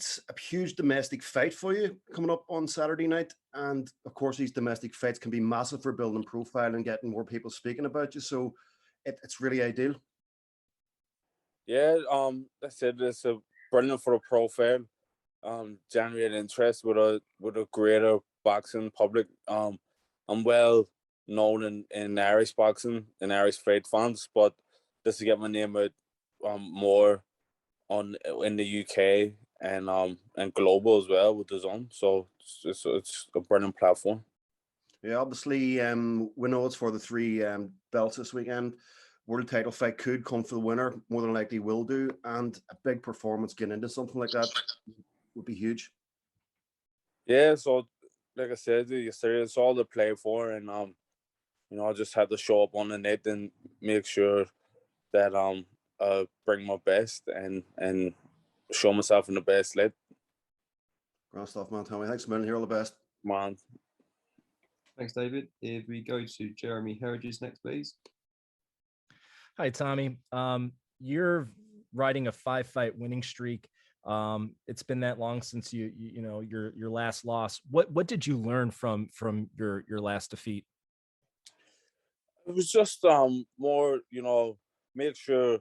it's a huge domestic fight for you coming up on Saturday night. And of course, these domestic fights can be massive for building profile and getting more people speaking about you. So it's really ideal. Yeah, that's it. It's a brilliant for a profile. Generate interest with a greater boxing public. I'm well known in Irish boxing and Irish fight fans, but just to get my name out more in the UK and global as well with the zone. So it's a brilliant platform. Yeah, obviously, we know it's for the three belts this weekend. World title fight could come for the winner, more than likely will do, and a big performance getting into something like that would be huge. Yeah, so like I said, it's all to play for, and I just had to show up on the net and make sure that bring my best and show myself in the best light. Grand stuff, man. Tommy, thanks a million. Here, all the best, man. Thanks, David. If we go to Jeremy Herridges next, please. Hi, Tommy. You're riding a 5-fight winning streak. It's been that long since your last loss. What did you learn from your last defeat? It was just more, make sure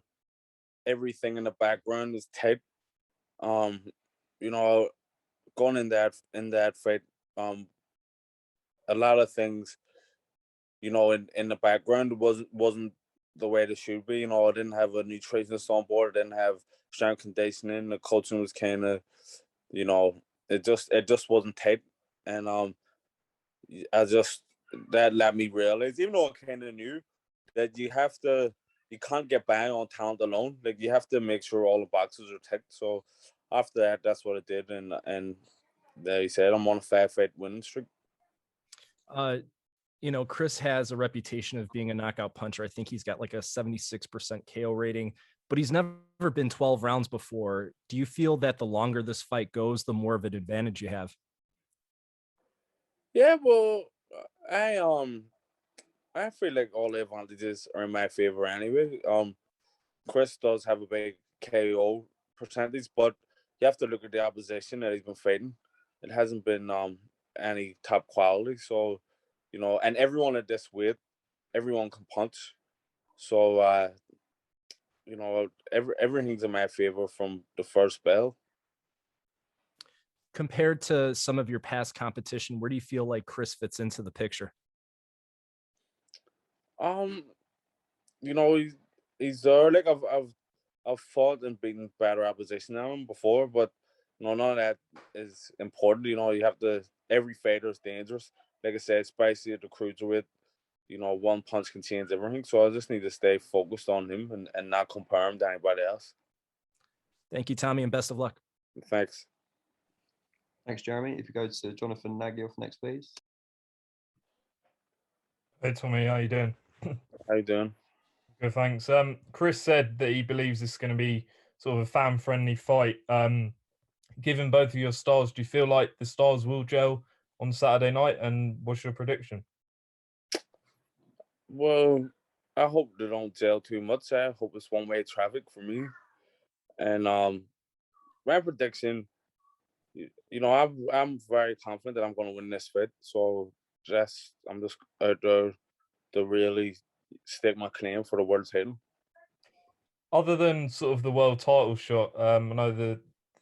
everything in the background is tight. Going in that fight, a lot of things, in the background wasn't the way they should be. I didn't have a nutritionist on board. I didn't have strength conditioning. The coaching was kind of, it just wasn't tight. And that let me realize, even though I kind of knew, that you can't get by on talent alone. Like, you have to make sure all the boxes are ticked. So after that, that's what I did. And they said I'm on a 5-fight winning streak. Chris has a reputation of being a knockout puncher. I think he's got like a 76% KO rating, but he's never been 12 rounds before. Do you feel that the longer this fight goes, the more of an advantage you have? Yeah, well, I feel like all the advantages are in my favor anyway. Chris does have a big KO percentage, but you have to look at the opposition that he's been fighting. It hasn't been any top quality, so and everyone at this weight, everyone can punch. So everything's in my favor from the first bell. Compared to some of your past competition, where do you feel like Chris fits into the picture? He's there. Like, I've fought and beaten better opposition than him before, but none of that is important. Every fighter is dangerous. Like I said, especially at the cruiserweight, one punch can change everything. So I just need to stay focused on him and not compare him to anybody else. Thank you, Tommy, and best of luck. Thanks. Thanks, Jeremy. If you go to Jonathan Nagyoff next, please. Hey, Tommy, how you doing? How you doing? Good, thanks. Chris said that he believes this is going to be sort of a fan-friendly fight. Given both of your styles, do you feel like the styles will gel on Saturday night? And what's your prediction? Well, I hope they don't gel too much. I hope it's one-way traffic for me. And my prediction, I'm very confident that I'm going to win this fight. So I'm just out there to really stake my claim for the world title. Other than sort of the world title shot, I know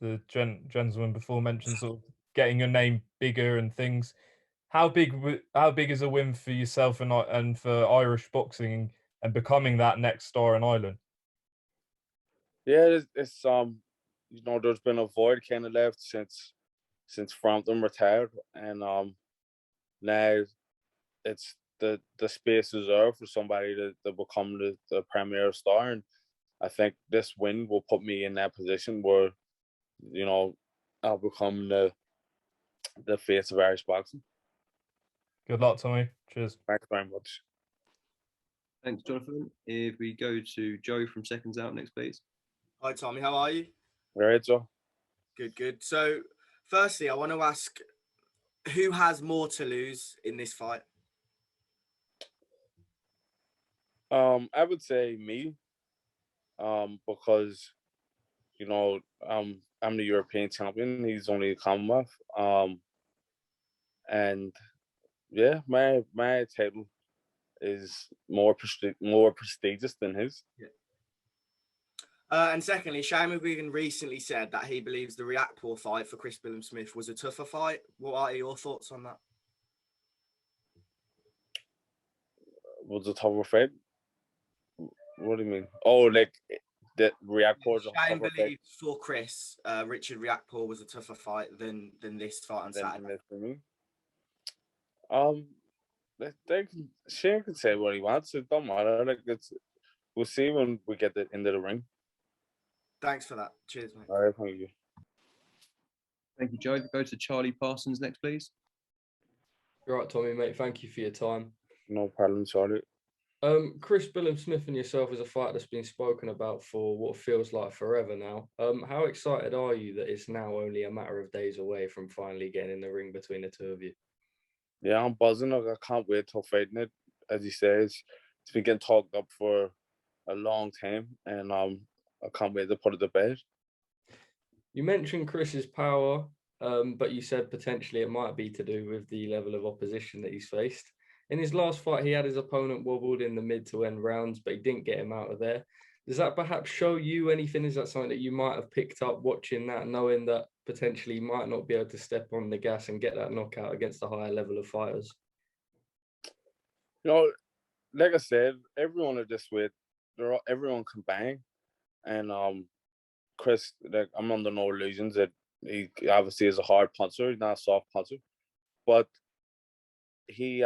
the gentleman before mentioned sort of getting your name bigger and things. How big is a win for yourself and for Irish boxing and becoming that next star in Ireland? Yeah, it's there's been a void kind of left since Frampton retired, and now it's the space is there for somebody to become the premier star, and I think this win will put me in that position where I'll become the face of Irish boxing. Good luck, Tommy. Cheers. Thanks very much. Thanks, Jonathan. If we go to Joe from Seconds Out next, please. Hi, Tommy. How are you? All right, Joe. Good. So, firstly, I want to ask, who has more to lose in this fight? I would say me, because I'm the European champion. He's only a Commonwealth. And yeah, my title is more prestigious than his. Yeah. And secondly, Shane McGuigan recently said that he believes the Riakporhe fight for Chris Billam-Smith was a tougher fight. What are your thoughts on that? Was a tougher fight? What do you mean? Oh, like the Riakporhe. Shane believes for Chris, Richard Riakporhe was a tougher fight than this fight on Saturday. For me. Shane can say what he wants. It don't matter. Like we'll see when we get into the ring. Thanks for that. Cheers, mate. All right, thank you. Thank you, Joe. Go to Charlie Parsons next, please. You're right, Tommy, mate. Thank you for your time. No problem, Charlie. Chris Billam-Smith and yourself is a fight that's been spoken about for what feels like forever now. How excited are you that it's now only a matter of days away from finally getting in the ring between the two of you? Yeah, I'm buzzing. I can't wait till fighting it. As he says, it's been getting talked up for a long time, and I can't wait to put it to bed. You mentioned Chris's power, but you said potentially it might be to do with the level of opposition that he's faced. In his last fight, he had his opponent wobbled in the mid to end rounds, but he didn't get him out of there. Does that perhaps show you anything? Is that something that you might have picked up watching that, knowing that potentially he might not be able to step on the gas and get that knockout against a higher level of fighters? You know, like I said, everyone at this weight, everyone can bang. And Chris, like, I'm under no illusions that he obviously is a hard puncher. He's not a soft puncher. But he,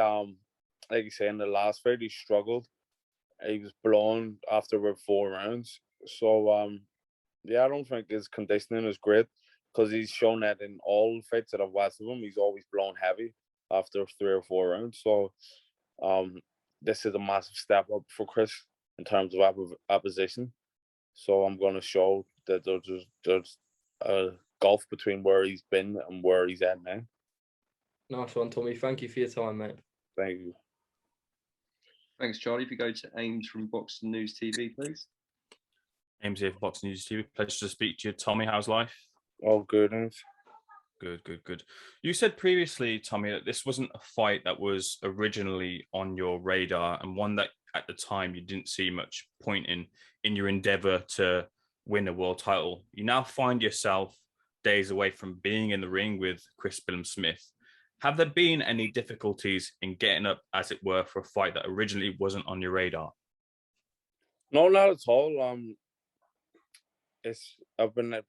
like you say, in the last fight, he struggled. He was blown after about 4 rounds. So, yeah, I don't think his conditioning is great because he's shown that in all fights that I've watched of him, he's always blown heavy after 3 or 4 rounds. So, this is a massive step up for Chris in terms of opposition. So I'm going to show that there's a gulf between where he's been and where he's at now. Nice one, Tommy. Thank you for your time, mate. Thank you. Thanks, Charlie. If you go to Ames from Boxing News TV, please. Ames here for Boxing News TV. Pleasure to speak to you. Tommy, how's life? All good. Good. You said previously, Tommy, that this wasn't a fight that was originally on your radar and one that at the time you didn't see much point in your endeavor to win a world title. You now find yourself days away from being in the ring with Chris Billam-Smith. Have there been any difficulties in getting up, as it were, for a fight that originally wasn't on your radar? No, not at all. I've been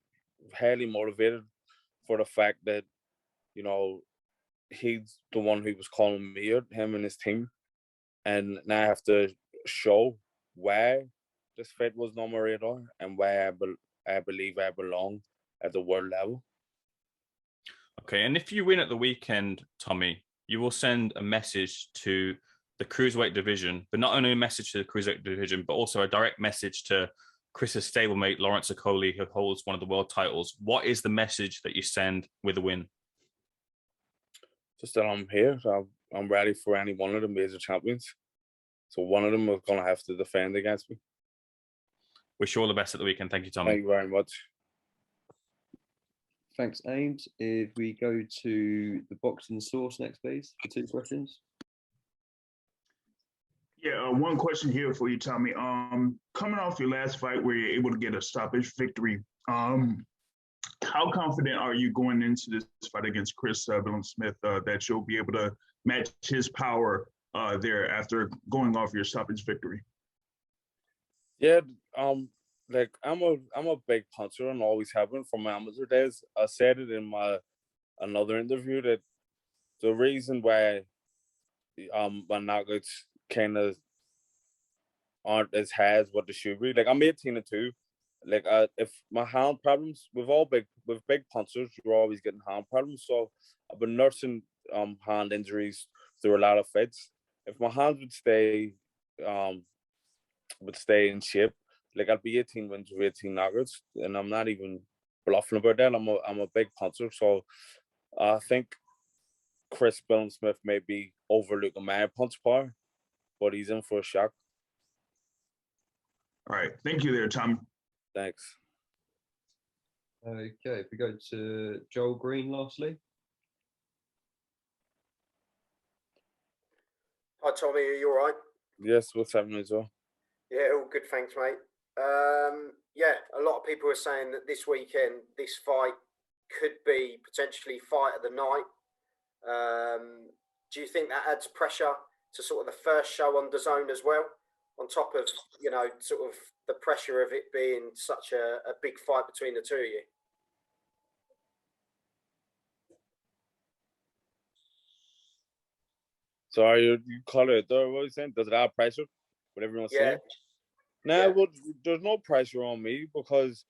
highly motivated for the fact that, you know, he's the one who was calling me out, him and his team. And now I have to show why this fight wasn't on my radar and why I believe I belong at the world level. Okay, and if you win at the weekend, Tommy, you will send a message to the cruiserweight division, but not only a message to the cruiserweight division, but also a direct message to Chris's stablemate, Lawrence Okoli, who holds one of the world titles. What is the message that you send with a win? Just that I'm here. I'm ready for any one of the major champions. So one of them is going to have to defend against me. Wish you all the best at the weekend. Thank you, Tommy. Thank you very much. Thanks, Ames. If we go to the Boxing Source next, please, for 2 questions. Yeah, one question here for you, Tommy. Coming off your last fight where you're able to get a stoppage victory, how confident are you going into this fight against Chris Billam-Smith that you'll be able to match his power there after going off your stoppage victory? Yeah, like I'm a big puncher and always have been from my amateur days. I said it in another interview that the reason why my knockouts kind of aren't as high as what they should be. Like I'm 18-2. Like if my hand problems, with big punchers, you're always getting hand problems. So I've been nursing hand injuries through a lot of fights. If my hands would stay in shape, like I'd be 18 wins with 18 knockouts, and I'm not even bluffing about that. I'm a big puncher, so I think Chris Billam-Smith may be overlooking my punch power, but he's in for a shock. All right, thank you there, Tom. Thanks. Okay, if we go to Joel Green lastly. Hi Tommy, are you all right? Yes, what's happening as well? Yeah, all good, thanks, mate. Yeah, a lot of people are saying that this weekend, this fight could be potentially fight of the night. Do you think that adds pressure to sort of the first show on DAZN as well, on top of, you know, sort of the pressure of it being such a big fight between the two of you? Sorry, you call it there. What are you saying? Does it have pressure? What everyone's saying? Nah, well, there's no pressure on me because,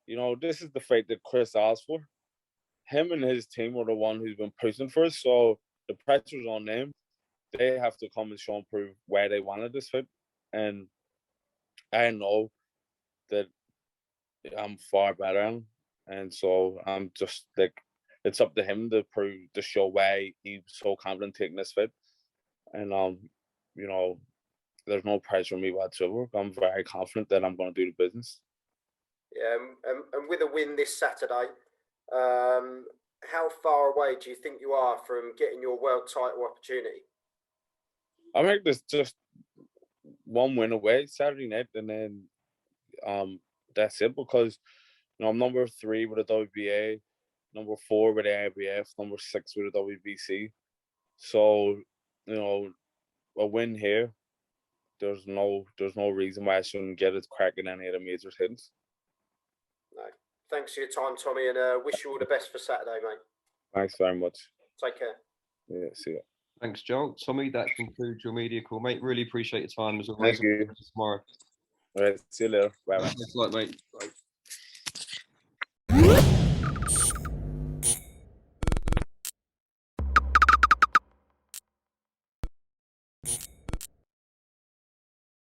you know, this is the fight that Chris asked for. Him and his team are the one who's been pushing for it, so the pressure's on them. They have to come and show and prove why they wanted this fight. And I know that I'm far better than him. And so I'm just like, it's up to him to prove, to show why he's so confident taking this fight. And, you know, there's no pressure on me whatsoever. I'm very confident that I'm going to do the business. Yeah, and with a win this Saturday, how far away do you think you are from getting your world title opportunity? I think there's just one win away Saturday night, and then that's it. Because you know I'm number 3 with the WBA, number 4 with the IBF, number 6 with the WBC. So you know a win here, there's no reason why I shouldn't get it cracking any of the major hits. No, thanks for your time, Tommy, and wish you all the best for Saturday, mate. Thanks very much. Take care. Yeah, see you. Thanks, Joel. Tommy, that concludes your media call, mate. Really appreciate your time as always. Thank you. Tomorrow. All right, see you later. Bye. Thanks a lot, mate. Bye.